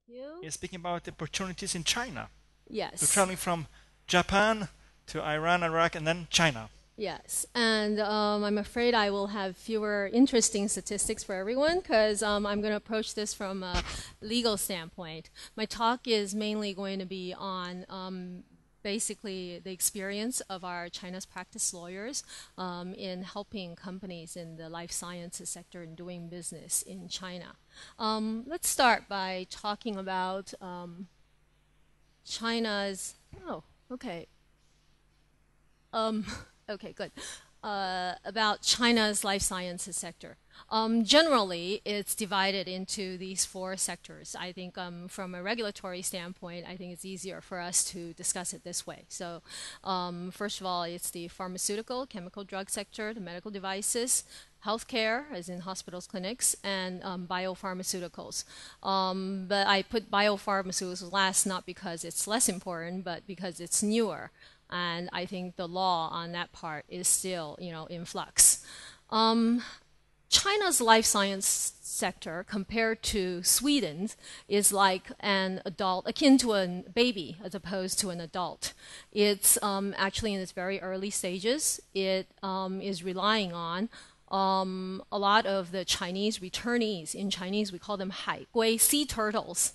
You? is speaking about the opportunities in China. So Yes. traveling from Japan to Iran, Iraq, and then China. Yes. And I'm afraid I will have fewer interesting statistics for everyone because I'm going to approach this from a legal standpoint. My talk is mainly going to be on basically the experience of our China's practice lawyers in helping companies in the life sciences sector in doing business in China. Let's start by talking about China's. Oh, okay. Um, okay, good. About China's life sciences sector. Generally, it's divided into these four sectors. I think from a regulatory standpoint, I think it's easier for us to discuss it this way. So, first of all, it's the pharmaceutical, chemical drug sector, the medical devices, healthcare, as in hospitals, clinics, and biopharmaceuticals. But I put biopharmaceuticals last not because it's less important, but because it's newer. And I think the law on that part is still, in flux. Um, China's life science sector compared to Sweden's is like an adult, akin to a baby as opposed to an adult. It's actually in its very early stages. It is relying on a lot of the Chinese returnees. In Chinese, we call them haigui, sea turtles.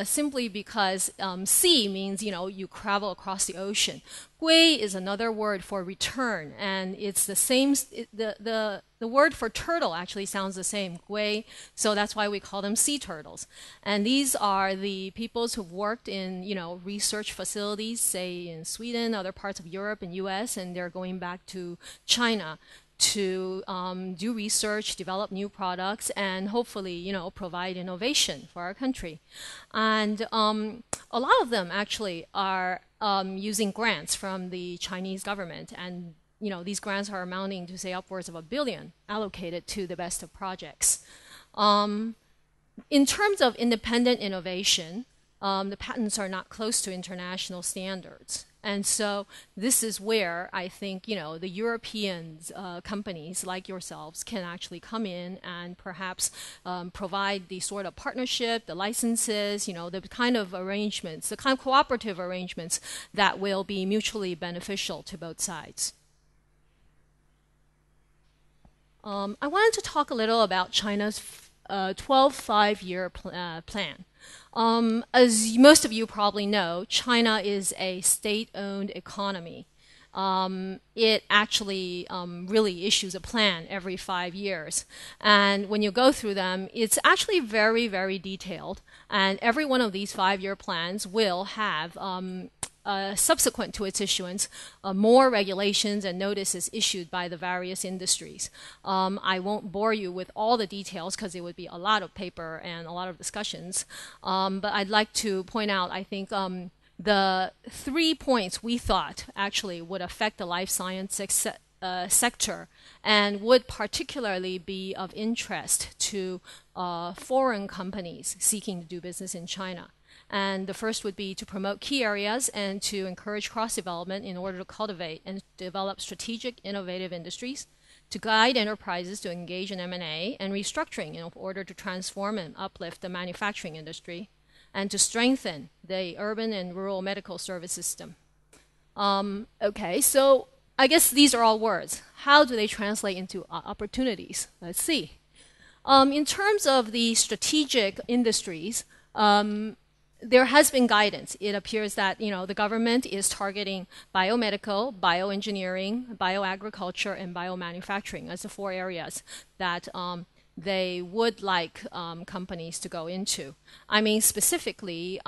Simply because sea means you travel across the ocean. Gui is another word for return, and it's the same. The word for turtle actually sounds the same, gui. So that's why we call them sea turtles. And these are the peoples who've worked in research facilities, say in Sweden, other parts of Europe and U.S., and they're going back to China to do research, develop new products, and hopefully, provide innovation for our country. And a lot of them actually are using grants from the Chinese government, and these grants are amounting to say upwards of 1 billion allocated to the best of projects. In terms of independent innovation, the patents are not close to international standards. And so this is where I think, the European companies like yourselves can actually come in and perhaps provide the sort of partnership, the licenses, the kind of arrangements, the kind of cooperative arrangements that will be mutually beneficial to both sides. I wanted to talk a little about China's 12 5-year plan. As most of you probably know, China is a state-owned economy. It actually really issues a plan every 5 years. And when you go through them, it's actually very, very detailed. And every one of these 5-year plans will have subsequent to its issuance, more regulations and notices issued by the various industries. I won't bore you with all the details because it would be a lot of paper and a lot of discussions. But I'd like to point out, I think, the 3 points we thought actually would affect the life science sector and would particularly be of interest to foreign companies seeking to do business in China. And the first would be to promote key areas and to encourage cross-development in order to cultivate and develop strategic, innovative industries, to guide enterprises to engage in M&A and restructuring in order to transform and uplift the manufacturing industry, and to strengthen the urban and rural medical service system. Okay, so I guess these are all words. How do they translate into opportunities? Let's see. In terms of the strategic industries, there has been guidance. It appears that the government is targeting biomedical, bioengineering, bioagriculture, and biomanufacturing as the 4 areas that they would like companies to go into. I mean, specifically,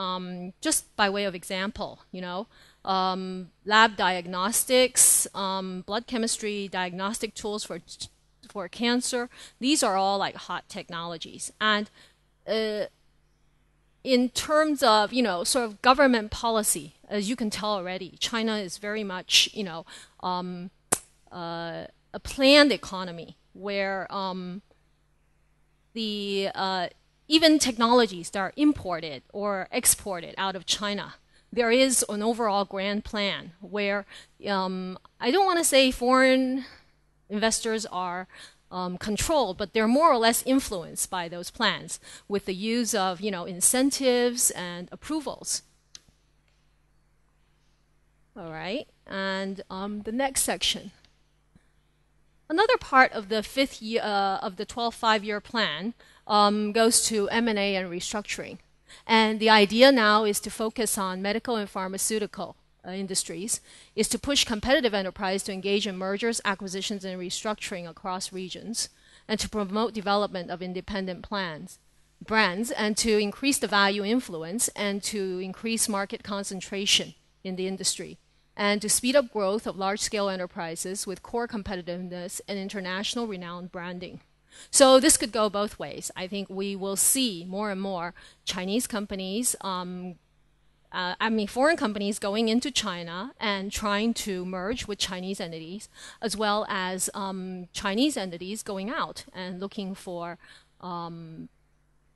just by way of example, lab diagnostics, blood chemistry, diagnostic tools for cancer. These are all like hot technologies. And in terms of, sort of government policy, as you can tell already, China is very much, a planned economy where the even technologies that are imported or exported out of China, there is an overall grand plan where I don't want to say foreign investors are controlled, but they're more or less influenced by those plans with the use of, incentives and approvals. All right, and the next section. Another part of the 12th five-year plan goes to M&A and restructuring. And the idea now is to focus on medical and pharmaceutical industries, is to push competitive enterprise to engage in mergers, acquisitions, and restructuring across regions, and to promote development of independent brands, and to increase the value influence, and to increase market concentration in the industry, and to speed up growth of large-scale enterprises with core competitiveness and international renowned branding. So this could go both ways. I think we will see more and more Chinese companies, foreign companies going into China and trying to merge with Chinese entities, as well as Chinese entities going out and looking for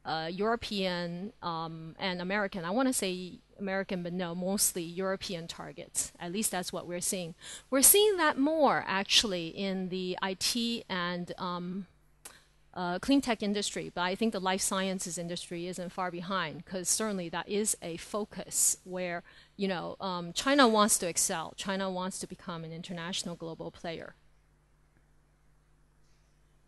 European and American. I want to say American, but no, mostly European targets. At least that's what we're seeing. We're seeing that more actually in the IT and clean tech industry, but I think the life sciences industry isn't far behind, because certainly that is a focus where China wants to excel. China wants to become an international global player.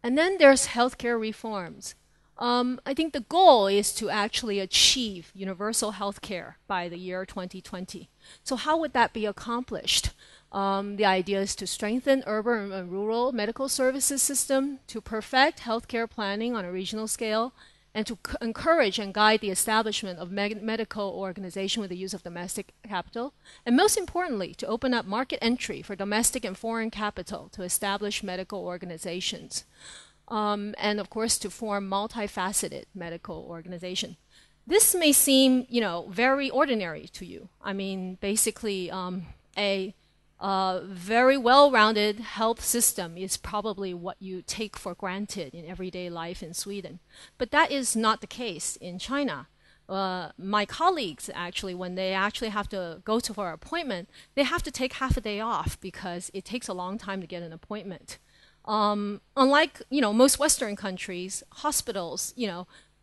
And then there's healthcare reforms. I think the goal is to actually achieve universal healthcare by the year 2020. So how would that be accomplished? The idea is to strengthen urban and rural medical services system, to perfect healthcare planning on a regional scale, and to encourage and guide the establishment of medical organization with the use of domestic capital, and most importantly, to open up market entry for domestic and foreign capital to establish medical organizations, and of course to form multifaceted medical organization. This may seem, very ordinary to you. I mean, basically, a very well-rounded health system is probably what you take for granted in everyday life in Sweden. But that is not the case in China. My colleagues, actually, when they actually have to go for an appointment, they have to take half a day off because it takes a long time to get an appointment. Unlike, most Western countries, hospitals,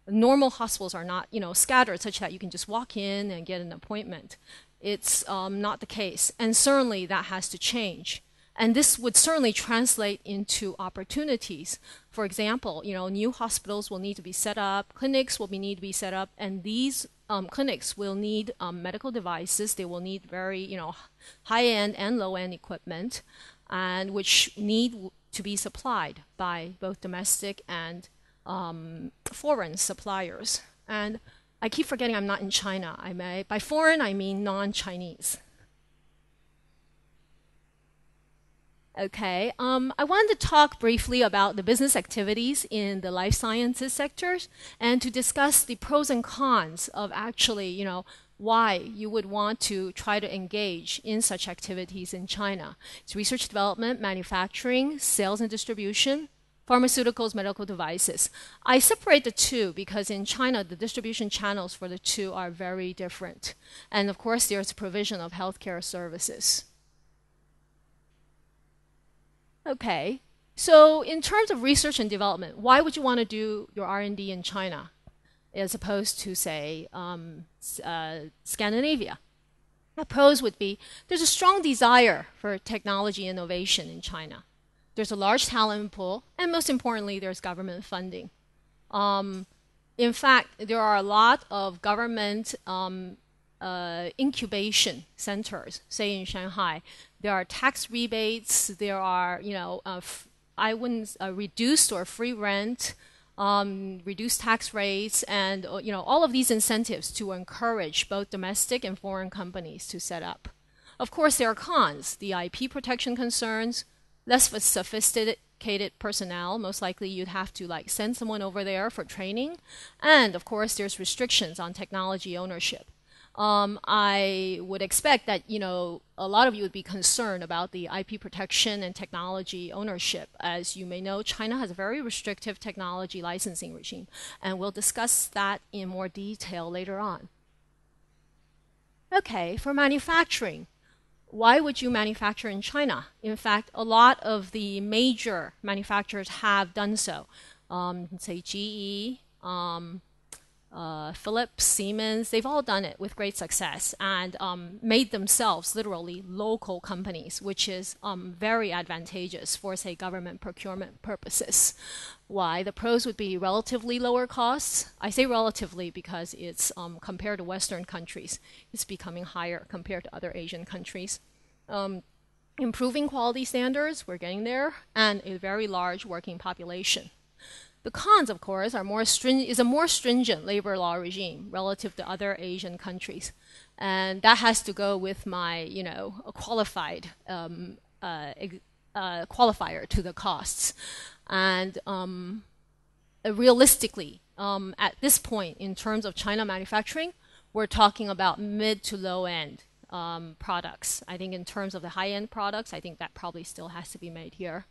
normal hospitals are not, scattered such that you can just walk in and get an appointment. It's not the case, and certainly that has to change. And this would certainly translate into opportunities. For example, new hospitals will need to be set up, clinics will need to be set up, and these clinics will need medical devices. They will need very, high-end and low-end equipment, and which need to be supplied by both domestic and foreign suppliers. And I keep forgetting I'm not in China. By foreign, I mean non-Chinese. Okay, I wanted to talk briefly about the business activities in the life sciences sectors and to discuss the pros and cons of actually, why you would want to try to engage in such activities in China. It's research development, manufacturing, sales and distribution, pharmaceuticals, medical devices. I separate the two because in China, the distribution channels for the two are very different. And of course, there's provision of healthcare services. Okay, so in terms of research and development, why would you want to do your R&D in China as opposed to, say, Scandinavia? The pros would be there's a strong desire for technology innovation in China. There's a large talent pool, and most importantly, there's government funding. In fact, there are a lot of government incubation centers, say in Shanghai. There are tax rebates, there are, reduced or free rent, reduced tax rates, and, all of these incentives to encourage both domestic and foreign companies to set up. Of course, there are cons, the IP protection concerns, less sophisticated personnel. Most likely you'd have to send someone over there for training. And of course, there's restrictions on technology ownership. I would expect that, a lot of you would be concerned about the IP protection and technology ownership. As you may know, China has a very restrictive technology licensing regime, and we'll discuss that in more detail later on. Okay, for manufacturing. why would you manufacture in China? In fact, a lot of the major manufacturers have done so. Say GE, Philips, Siemens, they've all done it with great success and made themselves literally local companies, which is very advantageous for, say, government procurement purposes. Why? The pros would be relatively lower costs. I say relatively because it's compared to Western countries, it's becoming higher compared to other Asian countries. Improving quality standards, we're getting there, and a very large working population. The cons, of course, are is a more stringent labor law regime relative to other Asian countries, and that has to go with my, a qualified qualifier to the costs. And realistically, at this point, in terms of China manufacturing, we're talking about mid to low end products. I think in terms of the high-end products, I think that probably still has to be made here.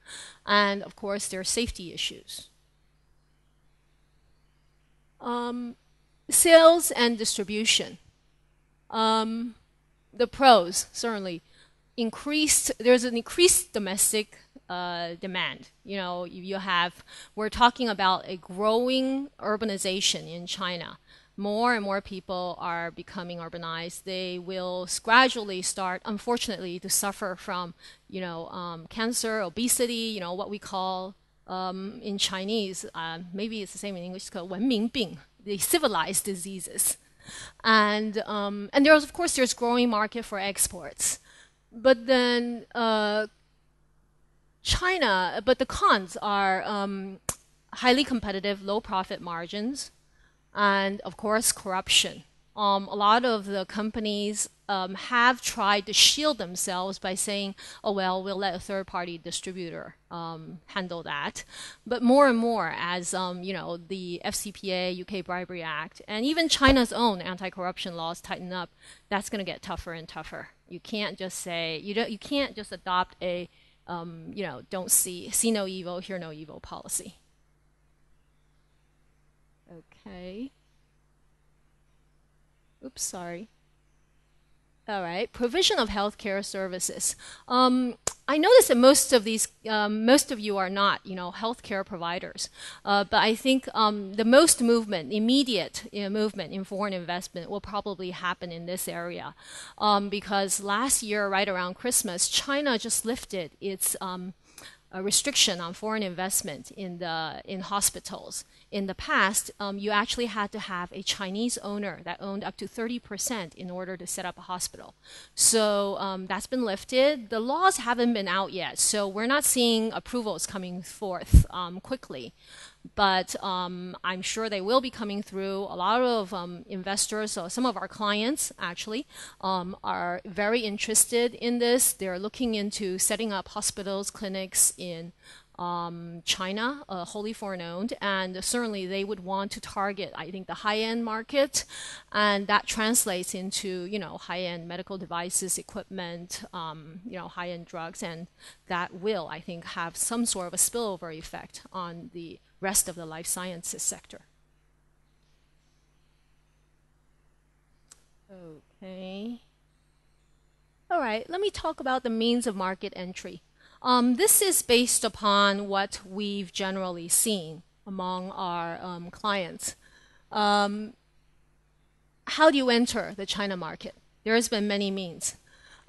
And of course, there are safety issues. Sales and distribution. The pros, certainly, there's an increased domestic demand. We're talking about a growing urbanization in China. More and more people are becoming urbanized. They will gradually start, unfortunately, to suffer from, cancer, obesity, what we call in Chinese, maybe it's the same in English, it's called 文明病, the civilized diseases. And there's, of course, there's growing market for exports. But then but the cons are highly competitive, low profit margins, and of course, corruption. A lot of the companies have tried to shield themselves by saying, oh, well, we'll let a third-party distributor handle that. But more and more, as the FCPA, UK Bribery Act, and even China's own anti-corruption laws tighten up, that's going to get tougher and tougher. You can't just say, you can't just adopt a, don't see no evil, hear no evil policy. Okay. Oops, sorry. All right, provision of healthcare services. I noticed that most of you are not, healthcare providers. But I think the most immediate movement in foreign investment will probably happen in this area, because last year, right around Christmas, China just lifted its a restriction on foreign investment in hospitals. In the past, you actually had to have a Chinese owner that owned up to 30% in order to set up a hospital. So that's been lifted. The laws haven't been out yet, so we're not seeing approvals coming forth quickly. But I'm sure they will be coming through. A lot of investors, so some of our clients actually, are very interested in this. They're looking into setting up hospitals, clinics in China, wholly foreign owned, and certainly they would want to target, I think, the high-end market, and that translates into, high-end medical devices, equipment, high-end drugs, and that will, I think, have some sort of a spillover effect on the rest of the life sciences sector. Okay. All right, let me talk about the means of market entry. This is based upon what we've generally seen among our clients. How do you enter the China market? There's been many means.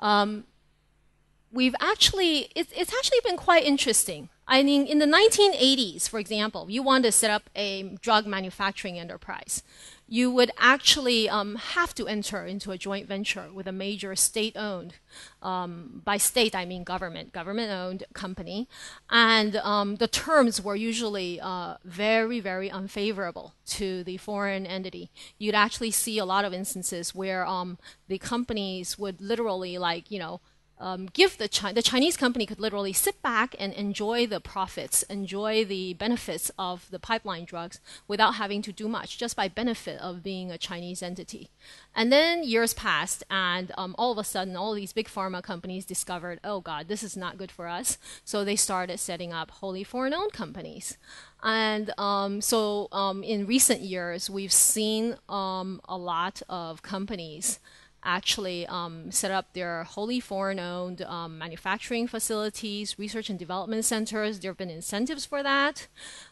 It's actually been quite interesting. I mean, in the 1980s, for example, you want to set up a drug manufacturing enterprise. You would actually have to enter into a joint venture with a major state-owned, by state I mean government-owned company, and the terms were usually very, very unfavorable to the foreign entity. You'd actually see a lot of instances where the companies would literally, give the Chinese company could literally sit back and enjoy the profits, enjoy the benefits of the pipeline drugs without having to do much, just by benefit of being a Chinese entity. And then years passed, and all of a sudden, all these big pharma companies discovered, oh God, this is not good for us. So they started setting up wholly foreign-owned companies. And in recent years, we've seen a lot of companies actually set up their wholly foreign-owned manufacturing facilities, research and development centers. There have been incentives for that.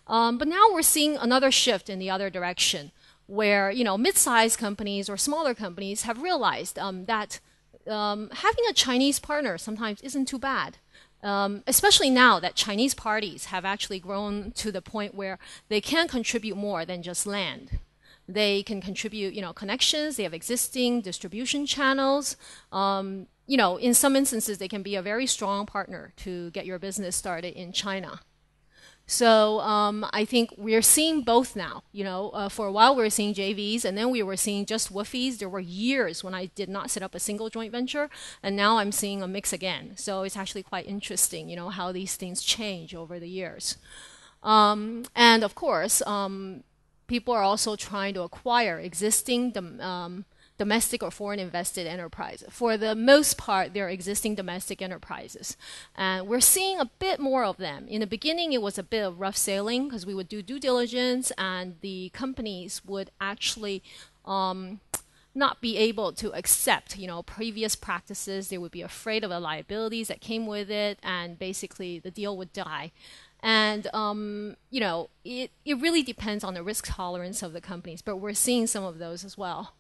But now we're seeing another shift in the other direction, where mid-sized companies or smaller companies have realized that having a Chinese partner sometimes isn't too bad. Especially now that Chinese parties have actually grown to the point where they can contribute more than just land. They can contribute, connections. They have existing distribution channels. In some instances, they can be a very strong partner to get your business started in China. So I think we're seeing both now. For a while we were seeing JVs, and then we were seeing just woofies. There were years when I did not set up a single joint venture, and now I'm seeing a mix again. So it's actually quite interesting, how these things change over the years. And of course, people are also trying to acquire existing domestic or foreign invested enterprises. For the most part, they're existing domestic enterprises. And we're seeing a bit more of them. In the beginning, it was a bit of rough sailing because we would do due diligence and the companies would actually not be able to accept, previous practices. They would be afraid of the liabilities that came with it, and basically the deal would die. And, it really depends on the risk tolerance of the companies, but we're seeing some of those as well.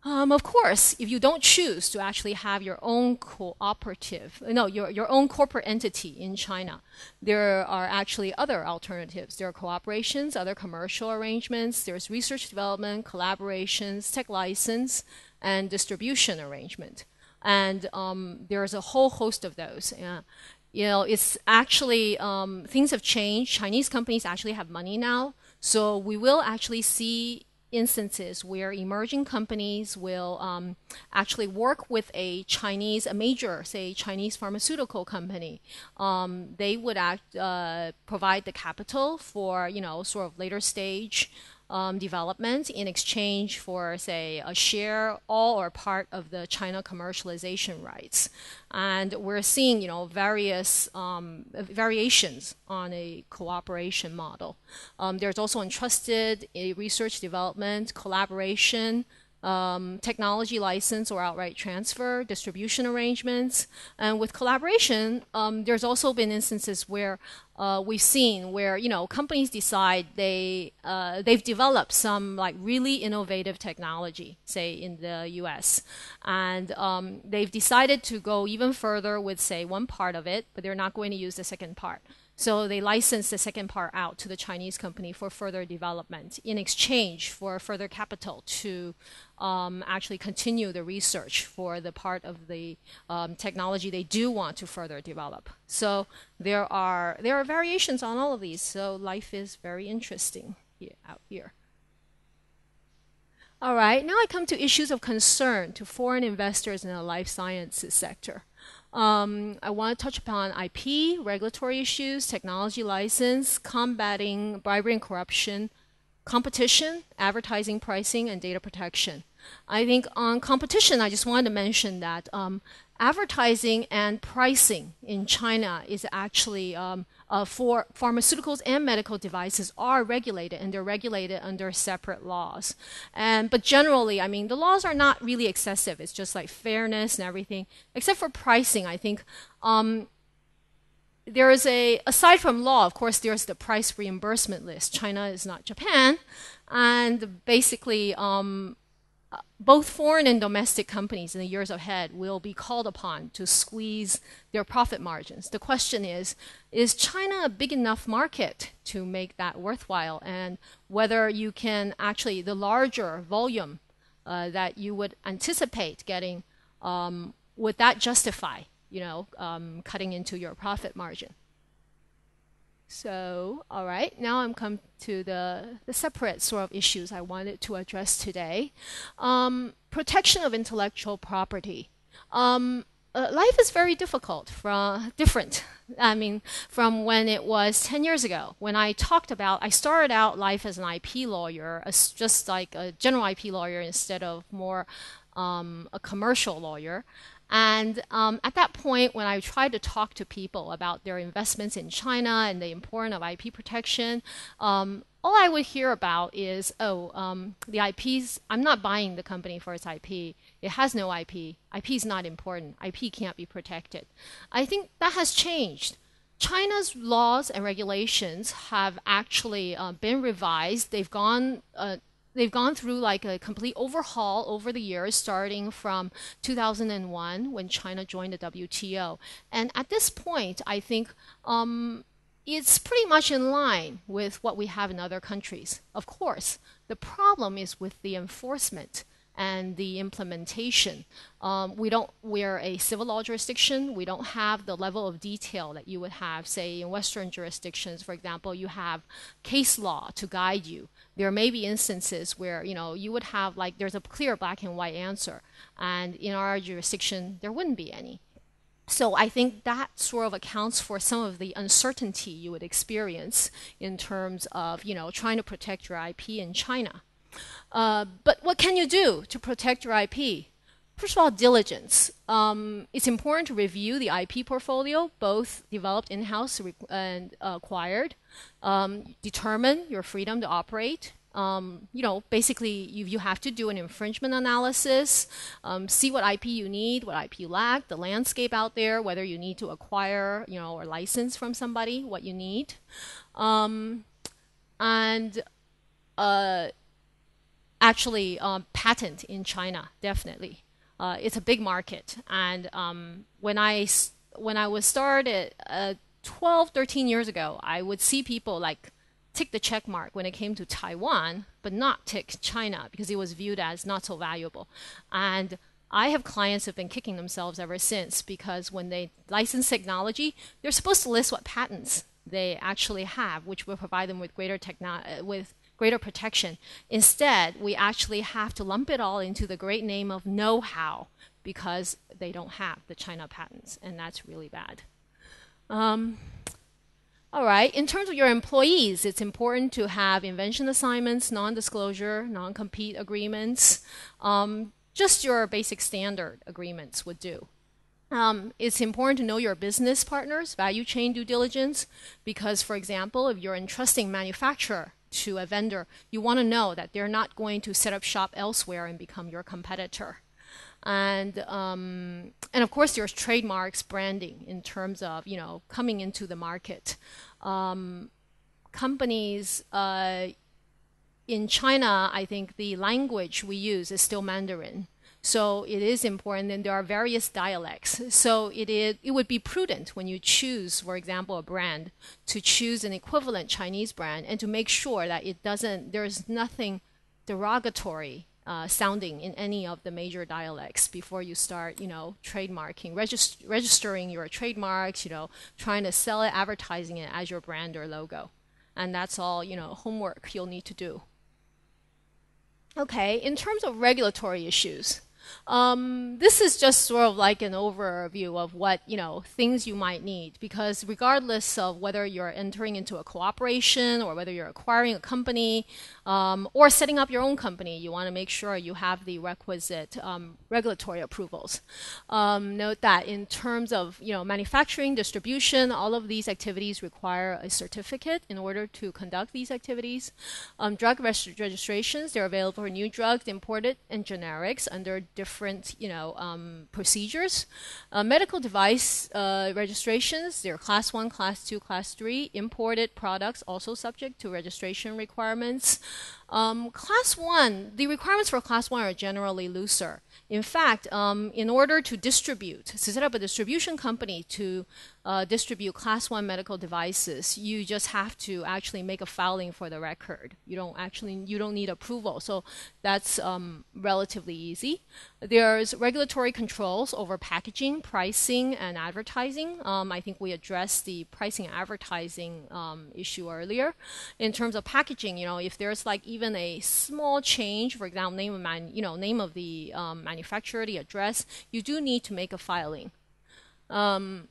Of course, if you don't choose to actually have your own your own corporate entity in China, there are actually other alternatives. There are cooperations, other commercial arrangements. There's research development, collaborations, tech license, and distribution arrangement. And there's a whole host of those. It's actually, things have changed. Chinese companies actually have money now. So we will actually see instances where emerging companies will actually work with a major, say, Chinese pharmaceutical company. They would provide the capital for, sort of later stage development in exchange for, say, a share, all or part of the China commercialization rights. And we're seeing, various variations on a cooperation model. There's also entrusted research development, collaboration, technology license or outright transfer, distribution arrangements. And with collaboration, there's also been instances where we've seen where, companies decide they've developed some really innovative technology, say in the US, and they've decided to go even further with, say, one part of it, but they're not going to use the second part. So they license the second part out to the Chinese company for further development in exchange for further capital to actually continue the research for the part of the technology they do want to further develop. So there are variations on all of these. So life is very interesting out here. All right, now I come to issues of concern to foreign investors in the life sciences sector. I want to touch upon IP, regulatory issues, technology license, combating bribery and corruption, competition, advertising, pricing, and data protection. I think on competition, I just wanted to mention that advertising and pricing in China is actually for pharmaceuticals and medical devices are regulated, and they're regulated under separate laws. But generally, I mean, the laws are not really excessive. It's just like fairness and everything, except for pricing. I think there is aside from law, of course, there's the price reimbursement list. China is not Japan, and basically, both foreign and domestic companies in the years ahead will be called upon to squeeze their profit margins. The question is China a big enough market to make that worthwhile? And whether you can actually, the larger volume that you would anticipate getting, would that justify, cutting into your profit margin? So, all right, now I'm come to the separate sort of issues I wanted to address today. Protection of intellectual property. Life is very different. I mean, from when it was 10 years ago, when I started out life as an IP lawyer, as just like a general IP lawyer instead of more a commercial lawyer. And at that point, when I tried to talk to people about their investments in China and the importance of IP protection, all I would hear about is, the IPs, I'm not buying the company for its IP. It has no IP. IP is not important. IP can't be protected. I think that has changed. China's laws and regulations have actually been revised. They've gone through like a complete overhaul over the years, starting from 2001 when China joined the WTO. And at this point, I think it's pretty much in line with what we have in other countries. Of course, the problem is with the enforcement and the implementation. We're a civil law jurisdiction. We don't have the level of detail that you would have, say, in Western jurisdictions. For example, you have case law to guide you. There may be instances where, you would have like, there's a clear black and white answer. And in our jurisdiction, there wouldn't be any. So I think that sort of accounts for some of the uncertainty you would experience in terms of, trying to protect your IP in China. But what can you do to protect your IP? First of all, diligence. It's important to review the IP portfolio, both developed in-house and acquired. Determine your freedom to operate. Basically you have to do an infringement analysis, see what IP you need, what IP you lack, the landscape out there, whether you need to acquire, or license from somebody, what you need. Actually, patent in China, definitely. It's a big market. And when I was started 12, 13 years ago, I would see people like tick the check mark when it came to Taiwan, but not tick China because it was viewed as not so valuable. And I have clients who have been kicking themselves ever since because when they license technology, they're supposed to list what patents they actually have, which will provide them with greater protection. Instead, we actually have to lump it all into the great name of know-how because they don't have the China patents, and that's really bad. All right, in terms of your employees, it's important to have invention assignments, non-disclosure, non-compete agreements. Just your basic standard agreements would do. It's important to know your business partners, value chain due diligence, because, for example, if you're entrusting manufacturer to a vendor, you want to know that they're not going to set up shop elsewhere and become your competitor. And of course, there's trademarks, branding in terms of coming into the market. Companies in China, I think the language we use is still Mandarin. So it is important, and there are various dialects. So it would be prudent when you choose, for example, a brand, to choose an equivalent Chinese brand and to make sure that there's nothing derogatory sounding in any of the major dialects before you start, trademarking, registering your trademarks, trying to sell it, advertising it as your brand or logo. And that's all, homework you'll need to do. Okay, in terms of regulatory issues, this is just sort of like an overview of what, things you might need, because regardless of whether you're entering into a cooperation or whether you're acquiring a company or setting up your own company, you want to make sure you have the requisite regulatory approvals. Note that in terms of, manufacturing, distribution, all of these activities require a certificate in order to conduct these activities. Drug registrations, they're available for new drugs, imported, and generics under different, procedures. Medical device registrations, they're Class 1, Class 2, Class 3. Imported products also subject to registration requirements. Class 1, the requirements for Class 1 are generally looser. In fact, in order to set up a distribution company to distribute Class 1 medical devices, you just have to actually make a filing for the record. You don't need approval. So that's relatively easy. There's regulatory controls over packaging, pricing, and advertising. I think we addressed the pricing and advertising issue earlier. In terms of packaging, if there's like even a small change, for example, name of the manufacturer, the address, you do need to make a filing. And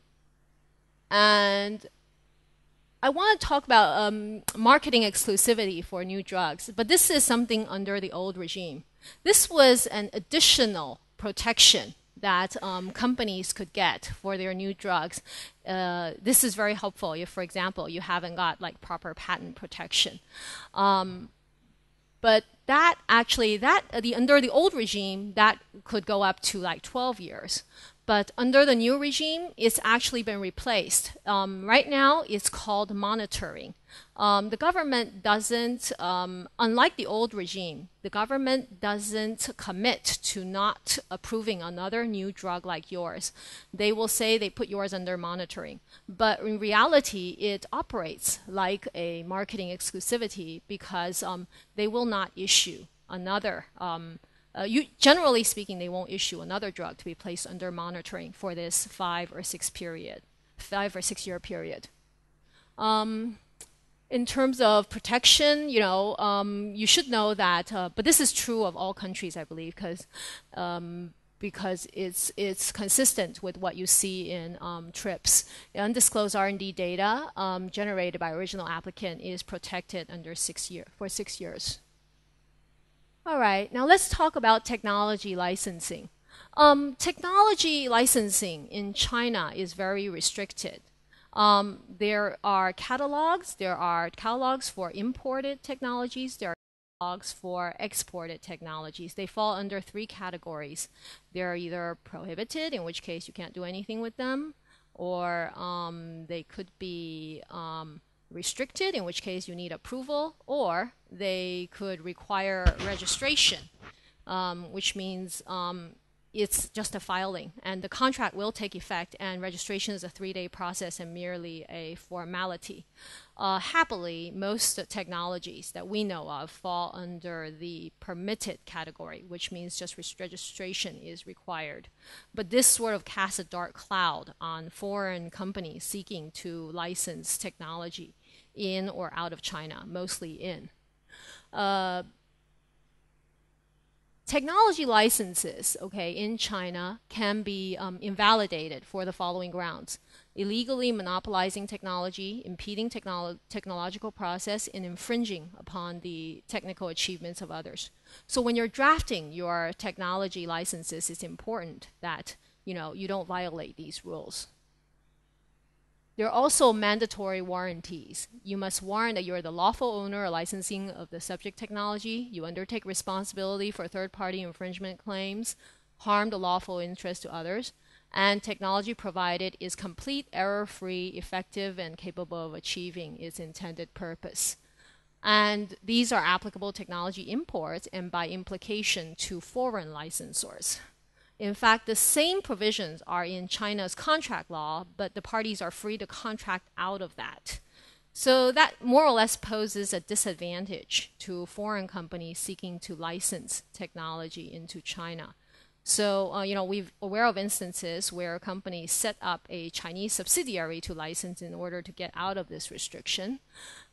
I want to talk about marketing exclusivity for new drugs, but this is something under the old regime. This was an additional protection that companies could get for their new drugs. This is very helpful if, for example, you haven't got like proper patent protection. But that actually, under the old regime, that could go up to like 12 years. But under the new regime, it's actually been replaced. Right now, it's called monitoring. The government doesn't, unlike the old regime, the government doesn't commit to not approving another new drug like yours. They will say they put yours under monitoring. But in reality, it operates like a marketing exclusivity because they will not issue another generally speaking, they won't issue another drug to be placed under monitoring for this 5 or 6 year period. In terms of protection, you should know that, but this is true of all countries, I believe, because it's consistent with what you see in TRIPS. Undisclosed R&D data generated by original applicant is protected under for 6 years. All right, now let's talk about technology licensing. Technology licensing in China is very restricted. There are catalogs. There are catalogs for imported technologies. There are catalogs for exported technologies. They fall under 3 categories. They're either prohibited, in which case you can't do anything with them, or they could be restricted, in which case you need approval, or they could require registration, which means it's just a filing, and the contract will take effect, and registration is a 3-day process and merely a formality. Happily, most technologies that we know of fall under the permitted category, which means just registration is required. But this sort of casts a dark cloud on foreign companies seeking to license technology in or out of China, mostly in. Technology licenses, in China can be invalidated for the following grounds: illegally monopolizing technology, impeding technological process, and infringing upon the technical achievements of others. So when you're drafting your technology licenses, it's important that you don't violate these rules. There are also mandatory warranties. You must warrant that you're the lawful owner or licensing of the subject technology. You undertake responsibility for third-party infringement claims, harm the lawful interest to others, and technology provided is complete, error-free, effective, and capable of achieving its intended purpose. And these are applicable technology imports and by implication to foreign licensors. In fact, the same provisions are in China's contract law, but the parties are free to contract out of that. So that more or less poses a disadvantage to foreign companies seeking to license technology into China. So, we're aware of instances where companies set up a Chinese subsidiary to license in order to get out of this restriction,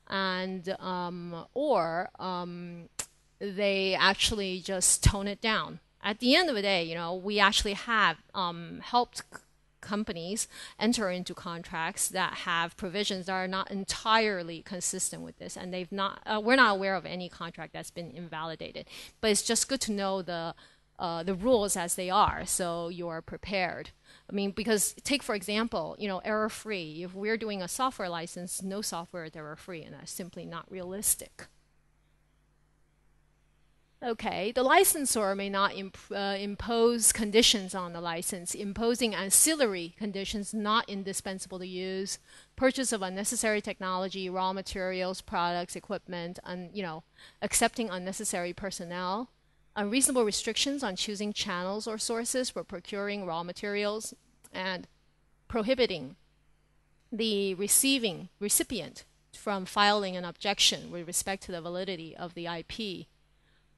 and or they actually just tone it down. At the end of the day, we actually have helped companies enter into contracts that have provisions that are not entirely consistent with this, and we're not aware of any contract that's been invalidated. But it's just good to know the rules as they are, so you're prepared. I mean, because take for example, error-free. If we're doing a software license, no software is error-free, and that's simply not realistic. Okay, the licensor may not impose conditions on the license, imposing ancillary conditions not indispensable to use, purchase of unnecessary technology, raw materials, products, equipment, and accepting unnecessary personnel, unreasonable restrictions on choosing channels or sources for procuring raw materials, and prohibiting the recipient from filing an objection with respect to the validity of the IP.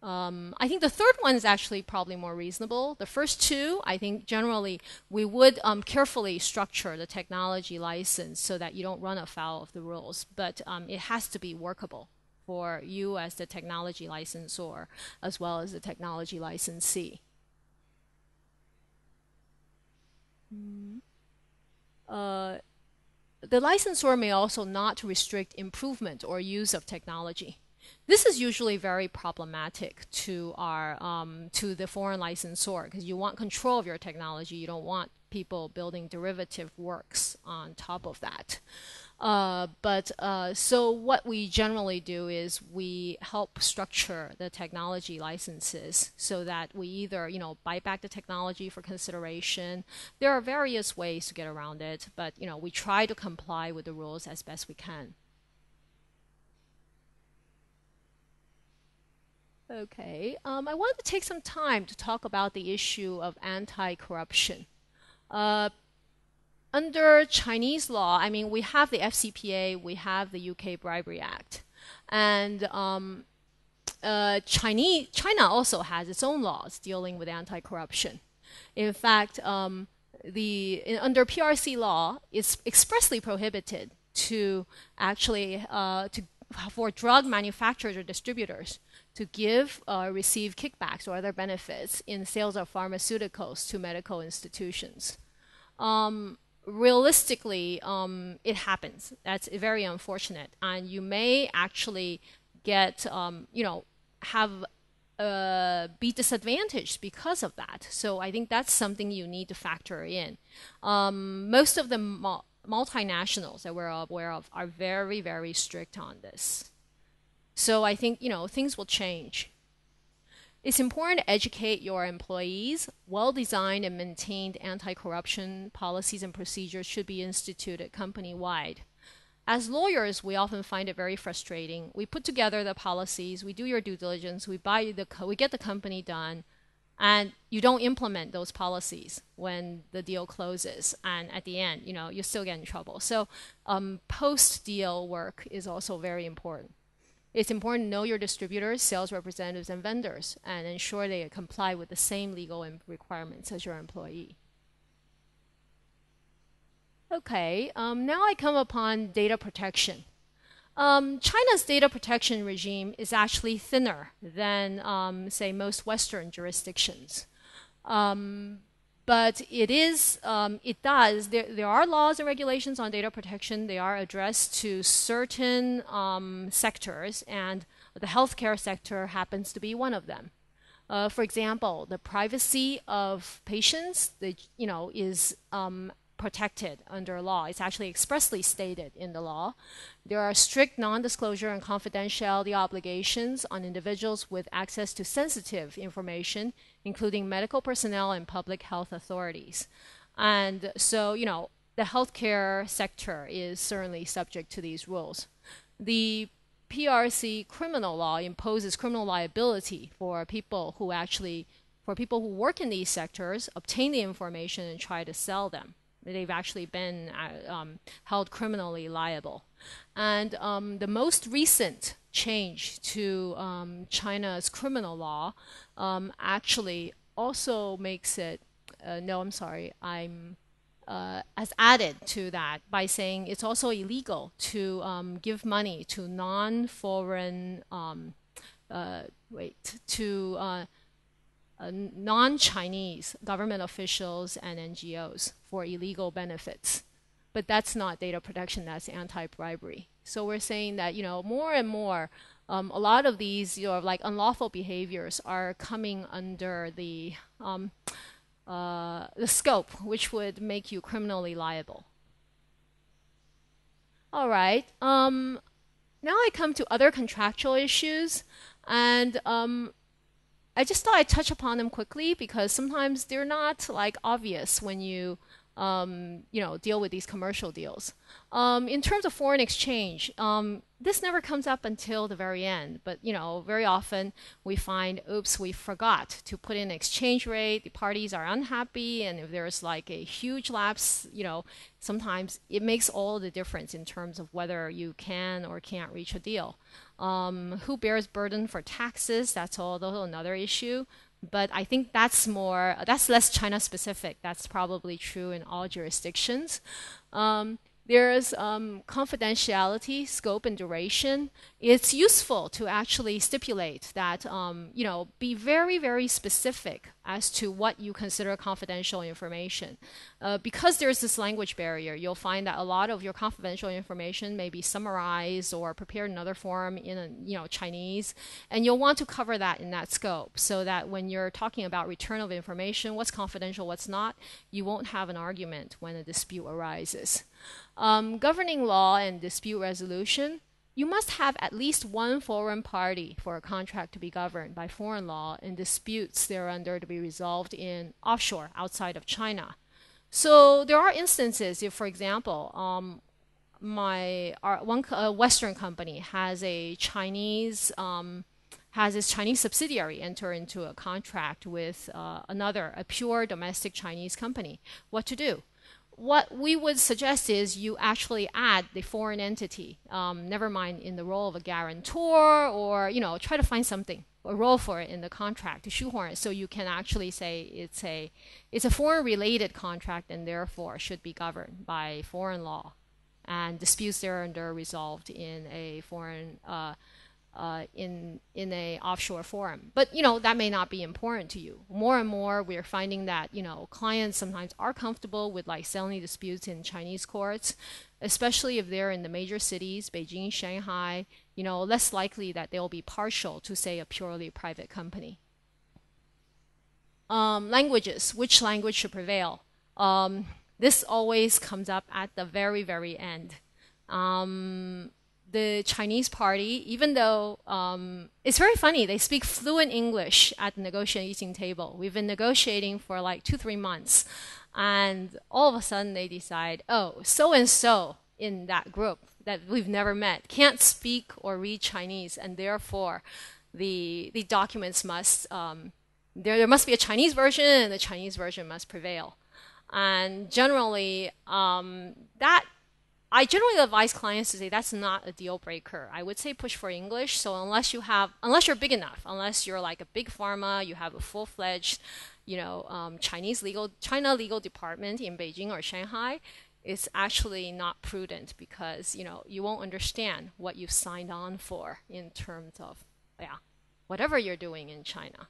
I think the third one is actually probably more reasonable. The first two, I think generally we would carefully structure the technology license so that you don't run afoul of the rules, but it has to be workable for you as the technology licensor as well as the technology licensee. The licensor may also not restrict improvement or use of technology. This is usually very problematic to to the foreign licensor because you want control of your technology. You don't want people building derivative works on top of that. So what we generally do is we help structure the technology licenses so that we either, buy back the technology for consideration. There are various ways to get around it, but, we try to comply with the rules as best we can. Okay, I want to take some time to talk about the issue of anti-corruption. Under Chinese law, I mean, we have the FCPA, we have the UK Bribery Act, and China also has its own laws dealing with anti-corruption. In fact, under PRC law, it's expressly prohibited to actually for drug manufacturers or distributors to give or receive kickbacks or other benefits in sales of pharmaceuticals to medical institutions. Realistically, it happens. That's very unfortunate, and you may actually get, be disadvantaged because of that. So I think that's something you need to factor in. Most of the multinationals that we're aware of are very, very strict on this. So I think, things will change. It's important to educate your employees. Well-designed and maintained anti-corruption policies and procedures should be instituted company-wide. As lawyers, we often find it very frustrating. We put together the policies, we do your due diligence, we get the company done, and you don't implement those policies when the deal closes. And at the end, you still get in trouble. So post-deal work is also very important. It's important to know your distributors, sales representatives, and vendors, and ensure they comply with the same legal requirements as your employee. Okay, now I come upon data protection. China's data protection regime is actually thinner than, say, most Western jurisdictions. But there are laws and regulations on data protection. They are addressed to certain sectors, and the healthcare sector happens to be one of them. For example, the privacy of patients, is protected under law. It's actually expressly stated in the law. There are strict non-disclosure and confidentiality obligations on individuals with access to sensitive information, including medical personnel and public health authorities. And so, the healthcare sector is certainly subject to these rules. The PRC criminal law imposes criminal liability for people who work in these sectors, obtain the information, and try to sell them. They've actually been held criminally liable. And the most recent change to China's criminal law actually also makes it, has added to that by saying it's also illegal to give money to non-foreign, non-Chinese government officials and NGOs for illegal benefits. But that's not data protection, that's anti-bribery. So we're saying that, more and more, a lot of these, unlawful behaviors are coming under the scope, which would make you criminally liable. All right. Now I come to other contractual issues, and I just thought I'd touch upon them quickly because sometimes they're not obvious when you deal with these commercial deals. In terms of foreign exchange, this never comes up until the very end. But very often we find, oops, we forgot to put in exchange rate. The parties are unhappy, and if there's a huge lapse, sometimes it makes all the difference in terms of whether you can or can't reach a deal. Who bears burden for taxes? That's also another issue. But I think that's less China specific. That's probably true in all jurisdictions. There's confidentiality, scope, and duration. It's useful to actually stipulate that, be very, very specific as to what you consider confidential information. Because there's this language barrier, you'll find that a lot of your confidential information may be summarized or prepared in other form in Chinese, and you'll want to cover that in that scope so that when you're talking about return of information, what's confidential, what's not, you won't have an argument when a dispute arises. Governing law and dispute resolution. You must have at least one foreign party for a contract to be governed by foreign law and disputes thereunder to be resolved in offshore, outside of China. So there are instances if, for example, one Western company has its Chinese subsidiary enter into a contract with a pure domestic Chinese company. What to do? What we would suggest is you actually add the foreign entity, never mind in the role of a guarantor, or try to find something, a role for it in the contract to shoehorn it, so you can actually say it's a foreign related contract and therefore should be governed by foreign law, and disputes thereunder resolved in a foreign in a offshore forum. But that may not be important to you. More and more we're finding that clients sometimes are comfortable with settling disputes in Chinese courts, especially if they're in the major cities, Beijing, Shanghai, less likely that they'll be partial to, say, a purely private company. Languages, which language should prevail? This always comes up at the very, very end. The Chinese party, even though it's very funny, they speak fluent English at the negotiating table. We've been negotiating for 2-3 months, and all of a sudden they decide, oh, so and so in that group that we've never met can't speak or read Chinese, and therefore the documents must there must be a Chinese version, and the Chinese version must prevail. And generally I generally advise clients to say that's not a deal breaker. I would say push for English. So unless you're big enough, unless you're like a big pharma, you have a full-fledged, China legal department in Beijing or Shanghai, it's actually not prudent because you won't understand what you've signed on for in terms of whatever you're doing in China.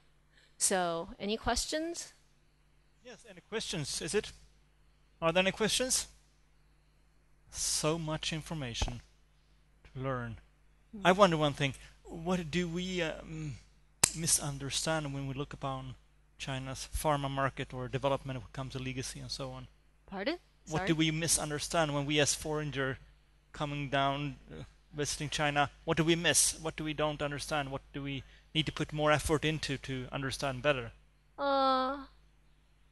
So any questions? Yes, any questions? Are there any questions? So much information to learn. I wonder one thing. What do we misunderstand when we look upon China's pharma market or development when it comes to legacy and so on? Pardon? What do we misunderstand when we as foreigner coming down visiting China? What do we miss? What do we don't understand? What do we need to put more effort into to understand better?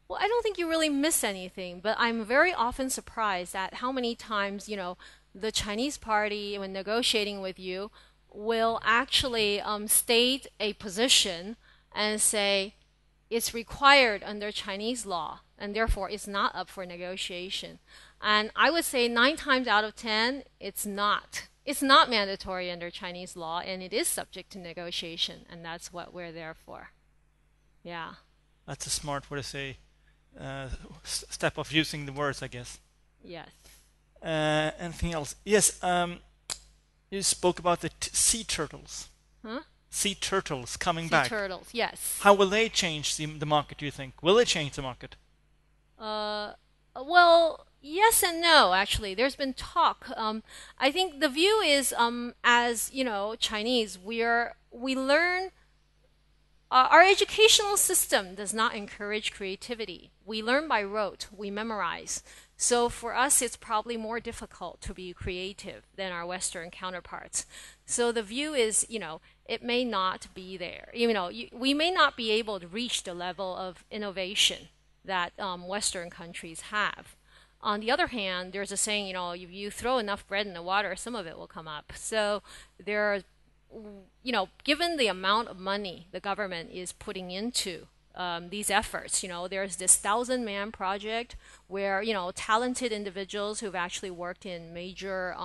Well, I don't think you really miss anything, but I'm very often surprised at how many times, the Chinese party, when negotiating with you, will actually state a position and say it's required under Chinese law, and therefore it's not up for negotiation. And I would say 9 times out of 10, it's not. It's not mandatory under Chinese law, and it is subject to negotiation, and that's what we're there for. Yeah. That's a smart way to say. Step of using the words, I guess. Yes. Anything else? Yes. You spoke about the sea turtles. Huh? Sea turtles coming back. Sea turtles, yes. How will they change the market, do you think? Will they change the market? Well, yes and no, actually. There's been talk. I think the view is, as Chinese, we learn. Our educational system does not encourage creativity. We learn by rote. We memorize. So for us, it's probably more difficult to be creative than our Western counterparts. So the view is, it may not be there. We may not be able to reach the level of innovation that Western countries have. On the other hand, there's a saying, if you throw enough bread in the water, some of it will come up. So there are given the amount of money the government is putting into these efforts, there's this 1,000-man project where, talented individuals who've actually worked in major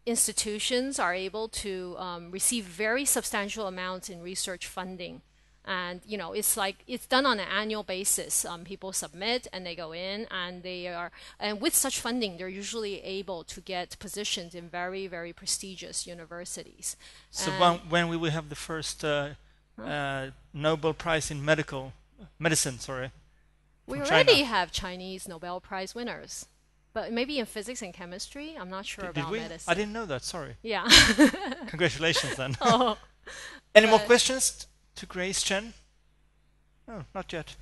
institutions are able to receive very substantial amounts in research funding. And, it's done on an annual basis. People submit and they go in, and and with such funding, they're usually able to get positions in very, very prestigious universities. So when we will have the first Nobel Prize in medicine. Sorry. We from already China. have Chinese Nobel Prize winners, but maybe in physics and chemistry. I'm not sure Did about we? medicine. I didn't know that. Sorry. Yeah. Congratulations then. Oh, Any more questions to Grace, Chen? No, not yet.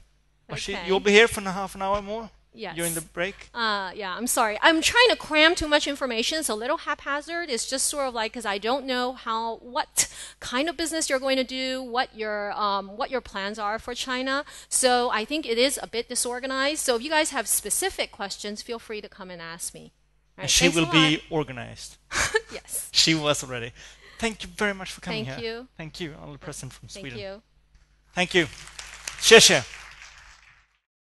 okay. You'll be here for half an hour more? Yes. During the break? Yeah, I'm sorry. I'm trying to cram too much information. It's a little haphazard. It's just sort of like because I don't know what kind of business you're going to do, what your plans are for China. So I think it is a bit disorganized. So if you guys have specific questions, feel free to come and ask me. All right, And she will a be lot. organized. Yes. She was already. Thank you very much for coming Thank here. you. Thank you. All the present from Sweden. Thank you. Thank you. 谢谢